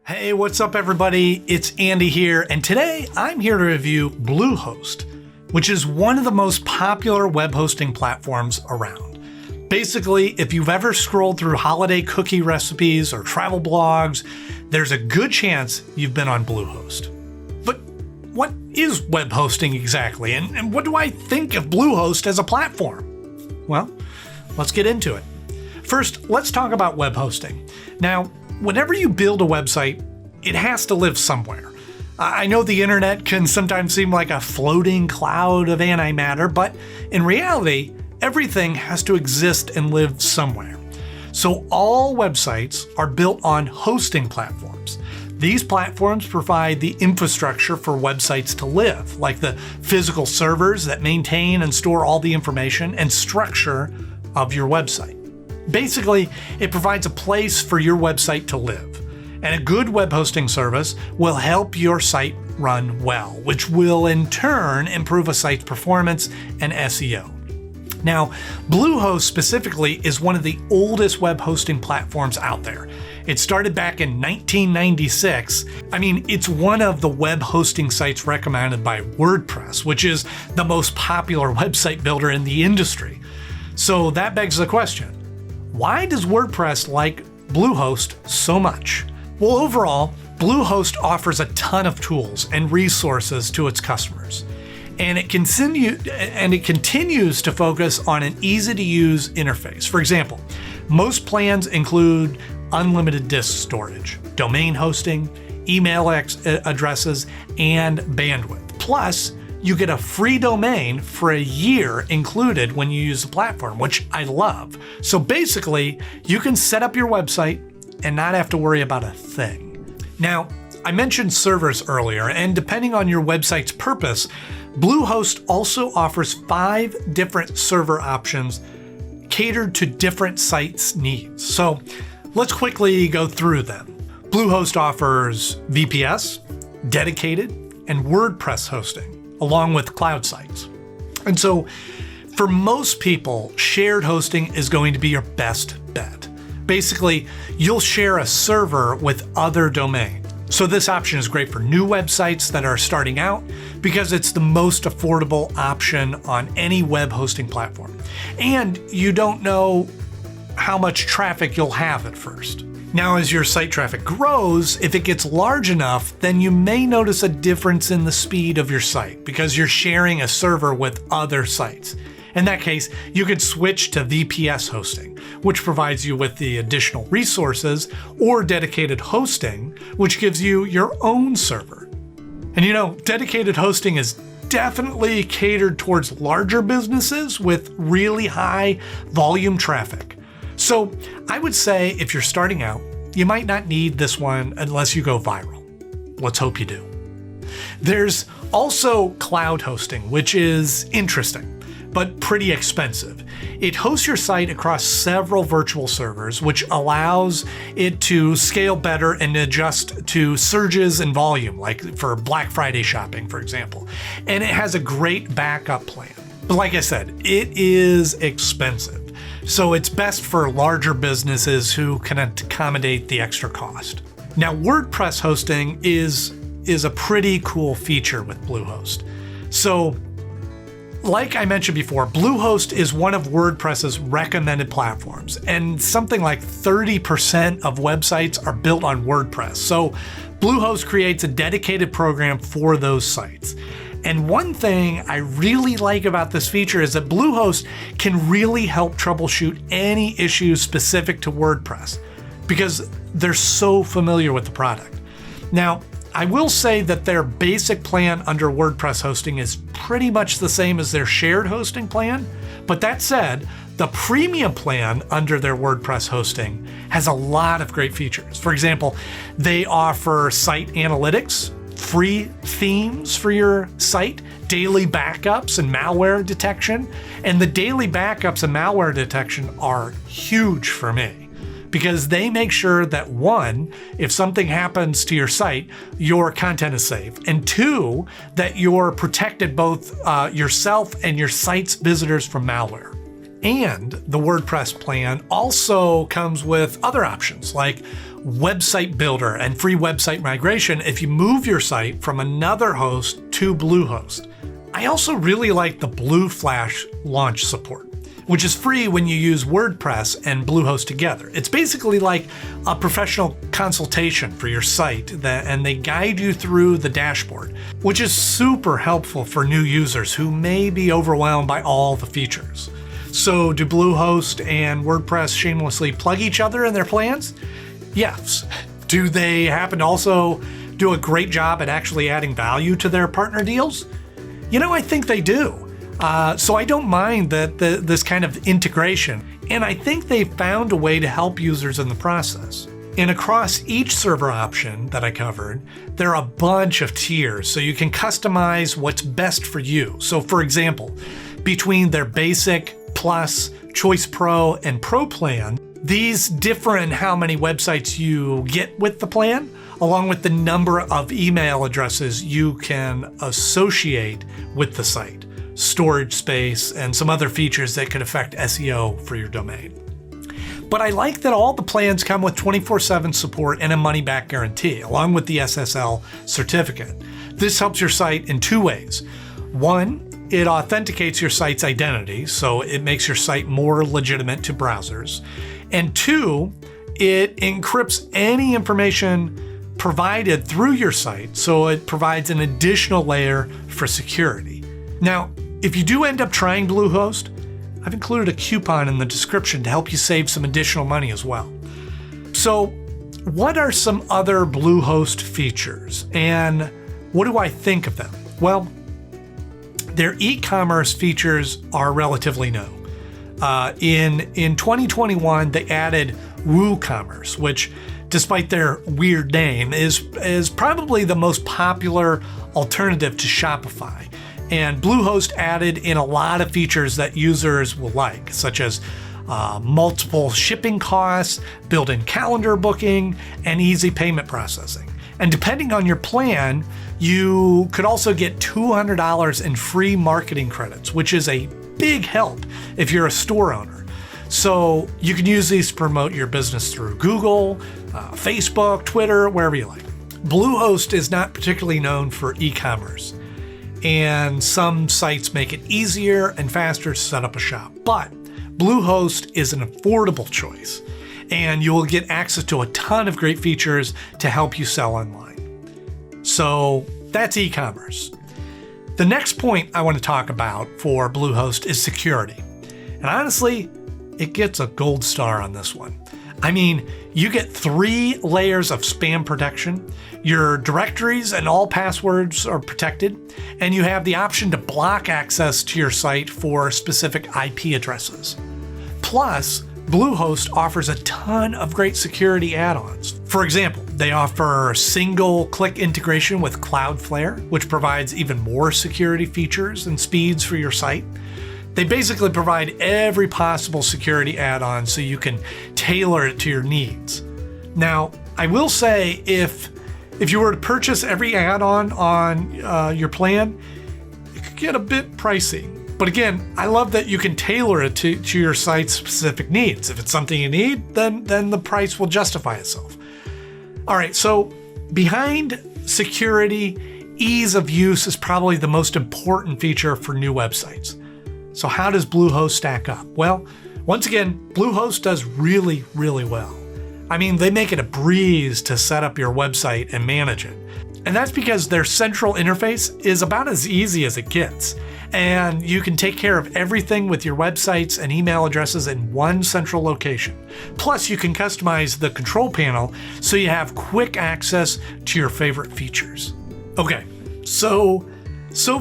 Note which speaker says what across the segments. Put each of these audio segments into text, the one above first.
Speaker 1: Hey, what's up everybody? It's Andy here, and today I'm here to review Bluehost, which is one of the most popular web hosting platforms around. Basically, if you've ever scrolled through holiday cookie recipes or travel blogs, there's a good chance you've been on Bluehost. But what is web hosting exactly, and what do I think of Bluehost as a platform? Well, let's get into it. First, let's talk about web hosting. Now, whenever you build a website, it has to live somewhere. I know the internet can sometimes seem like a floating cloud of antimatter, but in reality, everything has to exist and live somewhere. So all websites are built on hosting platforms. These platforms provide the infrastructure for websites to live, like the physical servers that maintain and store all the information and structure of your website. Basically, it provides a place for your website to live, and a good web hosting service will help your site run well, which will in turn improve a site's performance and SEO. Now, Bluehost specifically is one of the oldest web hosting platforms out there. It started back in 1996. It's one of the web hosting sites recommended by WordPress, which is the most popular website builder in the industry. So that begs the question, why does WordPress like Bluehost so much? Well, overall, Bluehost offers a ton of tools and resources to its customers, and it continues to focus on an easy-to-use interface. For example, most plans include unlimited disk storage, domain hosting, email addresses, and bandwidth. Plus, you get a free domain for a year included when you use the platform, which I love. So basically, you can set up your website and not have to worry about a thing. Now, I mentioned servers earlier, and depending on your website's purpose, Bluehost also offers 5 different server options catered to different sites' needs. So let's quickly go through them. Bluehost offers VPS, dedicated, and WordPress hosting, along with cloud sites. And so for most people, shared hosting is going to be your best bet. Basically, you'll share a server with other domains. So this option is great for new websites that are starting out because it's the most affordable option on any web hosting platform. And you don't know how much traffic you'll have at first. Now, as your site traffic grows, if it gets large enough, then you may notice a difference in the speed of your site because you're sharing a server with other sites. In that case, you could switch to VPS hosting, which provides you with the additional resources, or dedicated hosting, which gives you your own server. And dedicated hosting is definitely catered towards larger businesses with really high volume traffic. So I would say if you're starting out, you might not need this one unless you go viral. Let's hope you do. There's also cloud hosting, which is interesting, but pretty expensive. It hosts your site across several virtual servers, which allows it to scale better and adjust to surges in volume, like for Black Friday shopping, for example. And it has a great backup plan. But like I said, it is expensive. So it's best for larger businesses who can accommodate the extra cost. Now, WordPress hosting is a pretty cool feature with Bluehost. So, like I mentioned before, Bluehost is one of WordPress's recommended platforms, and something like 30% of websites are built on WordPress. So Bluehost creates a dedicated program for those sites. And one thing I really like about this feature is that Bluehost can really help troubleshoot any issues specific to WordPress because they're so familiar with the product. Now, I will say that their basic plan under WordPress hosting is pretty much the same as their shared hosting plan, but that said, the premium plan under their WordPress hosting has a lot of great features. For example, they offer site analytics, free themes for your site, daily backups and malware detection. And the daily backups and malware detection are huge for me because they make sure that 1, if something happens to your site, your content is safe, and 2, that you're protected both yourself and your site's visitors from malware. And the WordPress plan also comes with other options like website builder and free website migration if you move your site from another host to Bluehost. I also really like the Blue Flash launch support, which is free when you use WordPress and Bluehost together. It's basically like a professional consultation for your site, and they guide you through the dashboard, which is super helpful for new users who may be overwhelmed by all the features. So do Bluehost and WordPress shamelessly plug each other in their plans? Yes. Do they happen to also do a great job at actually adding value to their partner deals? I think they do. So I don't mind this kind of integration, and I think they've found a way to help users in the process. And across each server option that I covered, there are a bunch of tiers, so you can customize what's best for you. So for example, between their Basic, Plus, Choice Pro, and Pro plan, these differ in how many websites you get with the plan, along with the number of email addresses you can associate with the site, storage space, and some other features that could affect SEO for your domain. But I like that all the plans come with 24/7 support and a money-back guarantee, along with the SSL certificate. This helps your site in two ways. One, it authenticates your site's identity, so it makes your site more legitimate to browsers. And two, it encrypts any information provided through your site, so it provides an additional layer for security. Now, if you do end up trying Bluehost, I've included a coupon in the description to help you save some additional money as well. So, what are some other Bluehost features, and what do I think of them? Well, their e-commerce features are relatively new. In 2021, they added WooCommerce, which, despite their weird name, is probably the most popular alternative to Shopify. And Bluehost added in a lot of features that users will like, such as multiple shipping costs, built-in calendar booking, and easy payment processing. And depending on your plan, you could also get $200 in free marketing credits, which is a big help if you're a store owner. So you can use these to promote your business through Google, Facebook, Twitter, wherever you like. Bluehost is not particularly known for e-commerce, and some sites make it easier and faster to set up a shop. But Bluehost is an affordable choice, and you will get access to a ton of great features to help you sell online. So that's e-commerce. The next point I want to talk about for Bluehost is security. And honestly, it gets a gold star on this one. I mean, you get 3 layers of spam protection, your directories and all passwords are protected, and you have the option to block access to your site for specific IP addresses. Plus, Bluehost offers a ton of great security add-ons. For example, they offer single-click integration with Cloudflare, which provides even more security features and speeds for your site. They basically provide every possible security add-on so you can tailor it to your needs. Now, I will say if you were to purchase every add-on on your plan, it could get a bit pricey. But again, I love that you can tailor it to your site's specific needs. If it's something you need, then the price will justify itself. All right, so behind security, ease of use is probably the most important feature for new websites. So how does Bluehost stack up? Well, once again, Bluehost does really, really well. I mean, they make it a breeze to set up your website and manage it. And that's because their central interface is about as easy as it gets. And you can take care of everything with your websites and email addresses in one central location. Plus, you can customize the control panel so you have quick access to your favorite features. Okay, so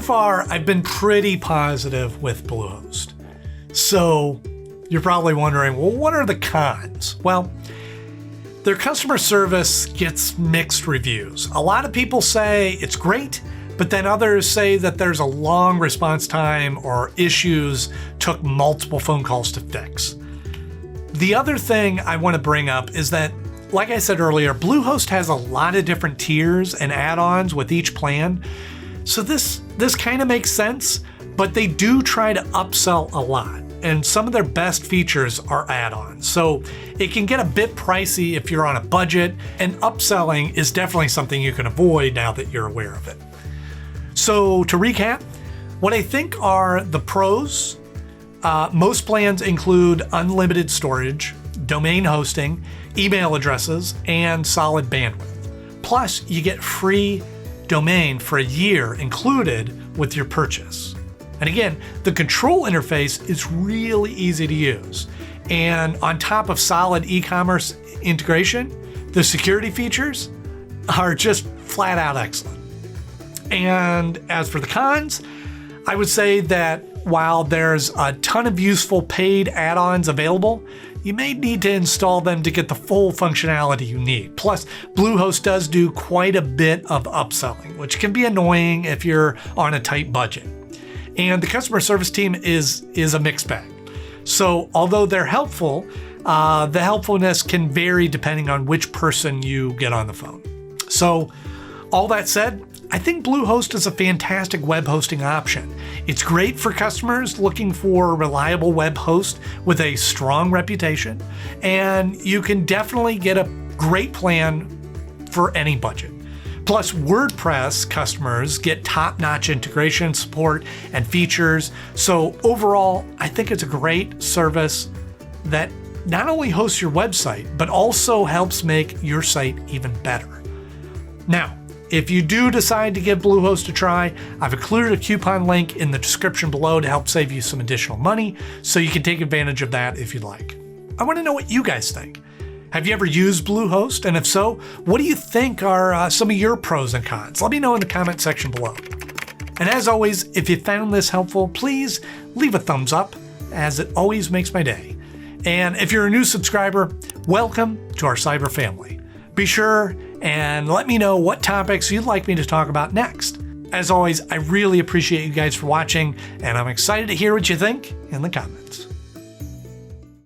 Speaker 1: far I've been pretty positive with Bluehost. So you're probably wondering, well, what are the cons? Well, their customer service gets mixed reviews. A lot of people say it's great, but then others say that there's a long response time or issues took multiple phone calls to fix. The other thing I want to bring up is that, like I said earlier, Bluehost has a lot of different tiers and add-ons with each plan. So this kind of makes sense, but they do try to upsell a lot. and some of their best features are add-ons. So it can get a bit pricey if you're on a budget, and upselling is definitely something you can avoid now that you're aware of it. So to recap, what I think are the pros, most plans include unlimited storage, domain hosting, email addresses, and solid bandwidth. Plus, you get free domain for a year included with your purchase. And again, the control interface is really easy to use. And on top of solid e-commerce integration, the security features are just flat out excellent. And as for the cons, I would say that while there's a ton of useful paid add-ons available, you may need to install them to get the full functionality you need. Plus, Bluehost does do quite a bit of upselling, which can be annoying if you're on a tight budget. And the customer service team is a mixed bag. So although they're helpful, the helpfulness can vary depending on which person you get on the phone. So all that said, I think Bluehost is a fantastic web hosting option. It's great for customers looking for a reliable web host with a strong reputation, and you can definitely get a great plan for any budget. Plus, WordPress customers get top-notch integration support and features. So overall, I think it's a great service that not only hosts your website, but also helps make your site even better. Now, if you do decide to give Bluehost a try, I've included a coupon link in the description below to help save you some additional money, so you can take advantage of that if you'd like. I want to know what you guys think. Have you ever used Bluehost? And if so, what do you think are some of your pros and cons? Let me know in the comment section below. And as always, if you found this helpful, please leave a thumbs up, as it always makes my day. And if you're a new subscriber, welcome to our cyber family. Be sure and let me know what topics you'd like me to talk about next. As always, I really appreciate you guys for watching, and I'm excited to hear what you think in the comments.